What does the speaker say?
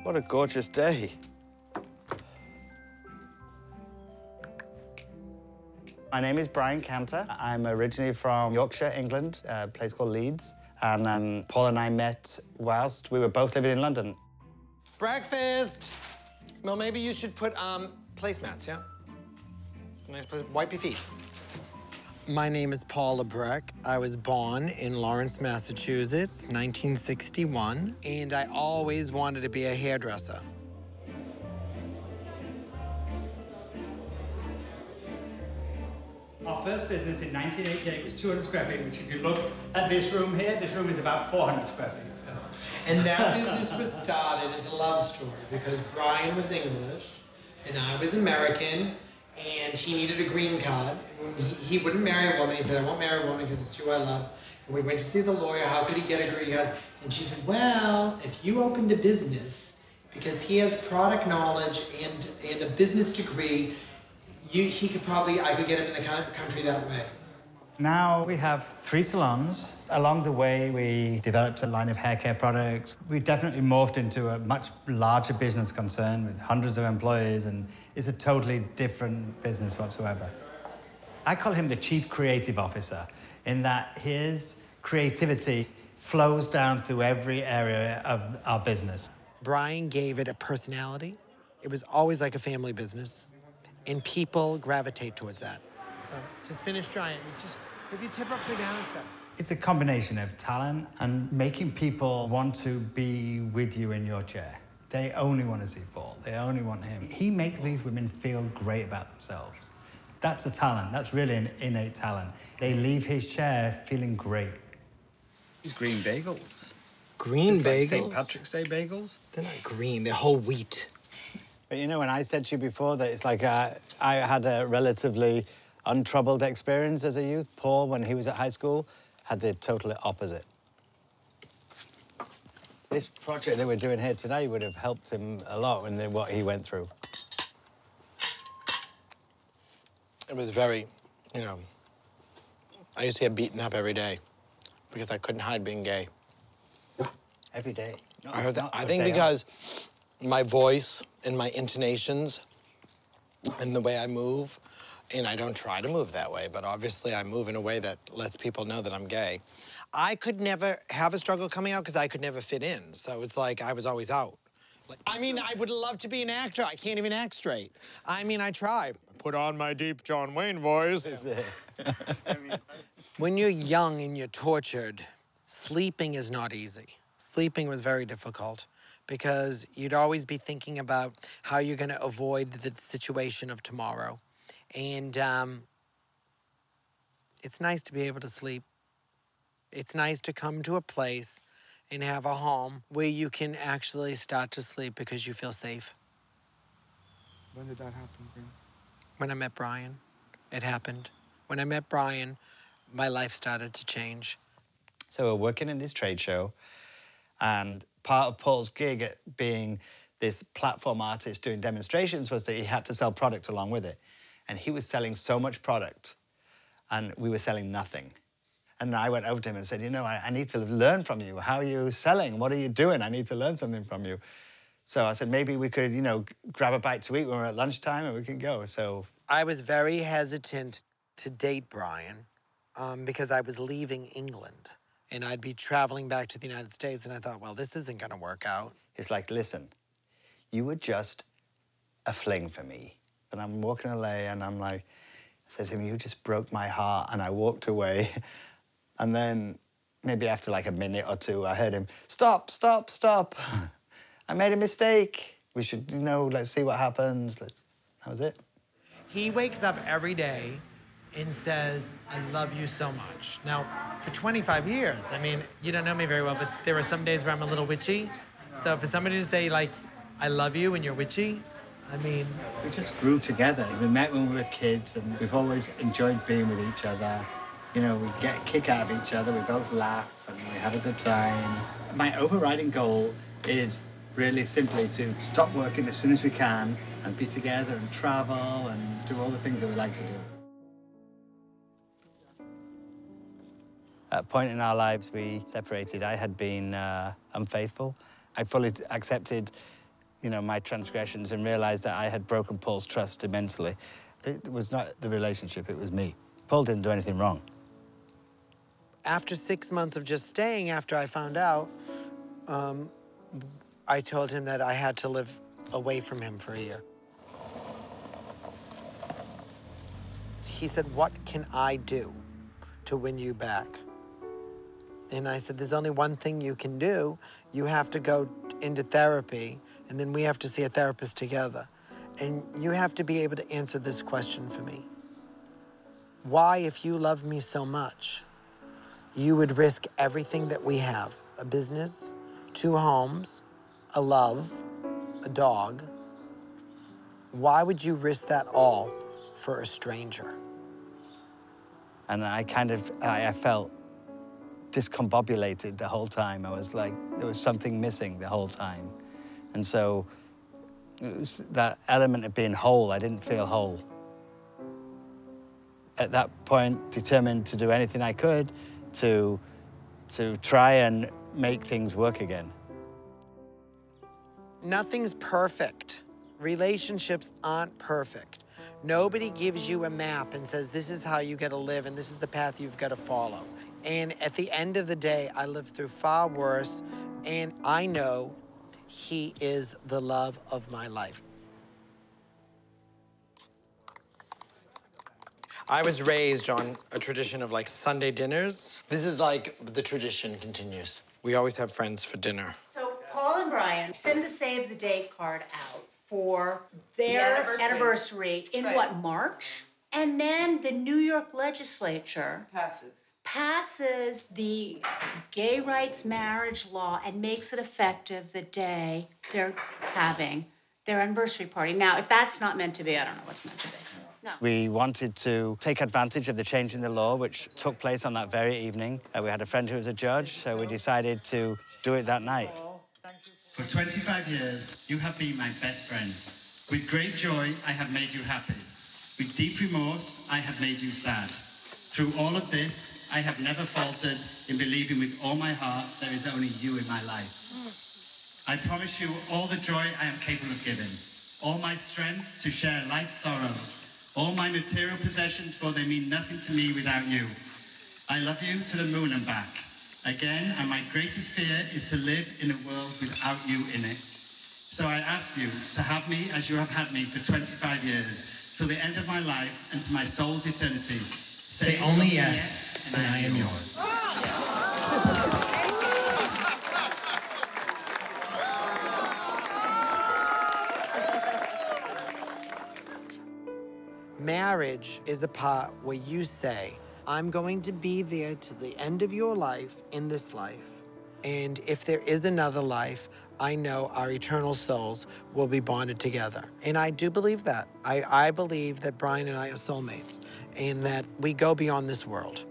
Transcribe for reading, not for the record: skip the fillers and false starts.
What a gorgeous day. My name is Brian Cantor. I'm originally from Yorkshire, England, a place called Leeds. And Paul and I met whilst we were both living in London. Breakfast! Well, maybe you should put placemats, yeah? Nice place. Wipe your feet. My name is Paul Labrecque. I was born in Lawrence, Massachusetts, 1961, and I always wanted to be a hairdresser. Our first business in 1988 was 200 square feet, which if you look at this room here, this room is about 400 square feet. So. And that business was started as a love story because Brian was English and I was American, and he needed a green card. And he wouldn't marry a woman. He said, I won't marry a woman because it's who I love. And we went to see the lawyer. How could he get a green card? And she said, well, if you opened a business, because he has product knowledge and a business degree, I could get him in the country that way. Now we have 3 salons. Along the way, we developed a line of hair care products. We definitely morphed into a much larger business concern with hundreds of employees, and it's a totally different business whatsoever. I call him the Chief Creative Officer, in that his creativity flows down to every area of our business. Brian gave it a personality. It was always like a family business, and people gravitate towards that. So just finish drying. If you tip upside down, it's better. It's a combination of talent and making people want to be with you in your chair. They only want to see Paul. They only want him. He makes these women feel great about themselves. That's a talent. That's really an innate talent. They leave his chair feeling great. These green bagels. Green bagels? St. Patrick's Day bagels? They're not green, they're whole wheat. But you know, when I said to you before that it's like I had a relatively untroubled experience as a youth, Paul, when he was at high school, had the total opposite. This project that we're doing here today would have helped him a lot in what he went through. It was very, I used to get beaten up every day because I couldn't hide being gay. Every day? I heard that. I think because my voice and my intonations and the way I move, and I don't try to move that way, but obviously I move in a way that lets people know that I'm gay. I could never have a struggle coming out because I could never fit in. So it's like I was always out. I would love to be an actor. I can't even act straight. I try. Put on my deep John Wayne voice. When you're young and you're tortured, sleeping is not easy. Sleeping was very difficult because you'd always be thinking about how you're going to avoid the situation of tomorrow. And it's nice to be able to sleep. It's nice to come to a place and have a home where you can actually start to sleep because you feel safe. When did that happen, Brian? When I met Brian, it happened. When I met Brian, my life started to change. So we're working in this trade show, and part of Paul's gig at being this platform artist doing demonstrations was that he had to sell product along with it. And he was selling so much product, and we were selling nothing. And I went over to him and said, I need to learn from you. How are you selling? What are you doing? I need to learn something from you. So I said, maybe we could, grab a bite to eat when we're at lunchtime and we can go. So I was very hesitant to date Brian because I was leaving England. And I'd be traveling back to the United States, and I thought, well, this isn't going to work out. It's like, listen, you were just a fling for me. And I'm walking away, and I said to him, you just broke my heart. And I walked away. And then maybe after like a minute or two, I heard him, stop, stop, stop. I made a mistake. We should, let's see what happens. That was it. He wakes up every day and says, I love you so much. Now, for 25 years, you don't know me very well, but there are some days where I'm a little witchy. So for somebody to say, I love you when you're witchy, We just grew together. We met when we were kids, and we've always enjoyed being with each other. We get a kick out of each other, we both laugh, and we have a good time. My overriding goal is really simply to stop working as soon as we can and be together and travel and do all the things that we like to do. At a point in our lives, we separated. I had been unfaithful. I fully accepted my transgressions and realized that I had broken Paul's trust immensely. It was not the relationship, it was me. Paul didn't do anything wrong. After 6 months of just staying, after I found out, I told him that I had to live away from him for a year. He said, "What can I do to win you back?" And I said, "There's only one thing you can do. You have to go into therapy, and then we have to see a therapist together. And you have to be able to answer this question for me. Why, if you loved me so much, you would risk everything that we have, a business, 2 homes, a love, a dog. Why would you risk that all for a stranger?" And I felt discombobulated the whole time. I was like, there was something missing the whole time. And so it was that element of being whole. I didn't feel whole. At that point, determined to do anything I could to try and make things work again. Nothing's perfect. Relationships aren't perfect. Nobody gives you a map and says, this is how you gotta live and this is the path you've gotta follow. And at the end of the day, I lived through far worse, and I know he is the love of my life. I was raised on a tradition of like Sunday dinners. This is like the tradition continues. We always have friends for dinner. So Paul and Brian send the save the date card out for their anniversary in what, March? And then the New York legislature passes the gay rights marriage law and makes it effective the day they're having their anniversary party. Now, if that's not meant to be, I don't know what's meant to be. No. We wanted to take advantage of the change in the law, which took place on that very evening. We had a friend who was a judge, so we decided to do it that night. For 25 years, you have been my best friend. With great joy, I have made you happy. With deep remorse, I have made you sad. Through all of this, I have never faltered in believing with all my heart there is only you in my life. I promise you all the joy I am capable of giving, all my strength to share life's sorrows, all my material possessions, for they mean nothing to me without you. I love you to the moon and back. Again, and my greatest fear is to live in a world without you in it. So I ask you to have me as you have had me for 25 years, till the end of my life and to my soul's eternity. Say only yes, and I am yours. Marriage is a part where you say, I'm going to be there to the end of your life in this life. And if there is another life, I know our eternal souls will be bonded together. And I do believe that. I believe that Brian and I are soulmates and that we go beyond this world.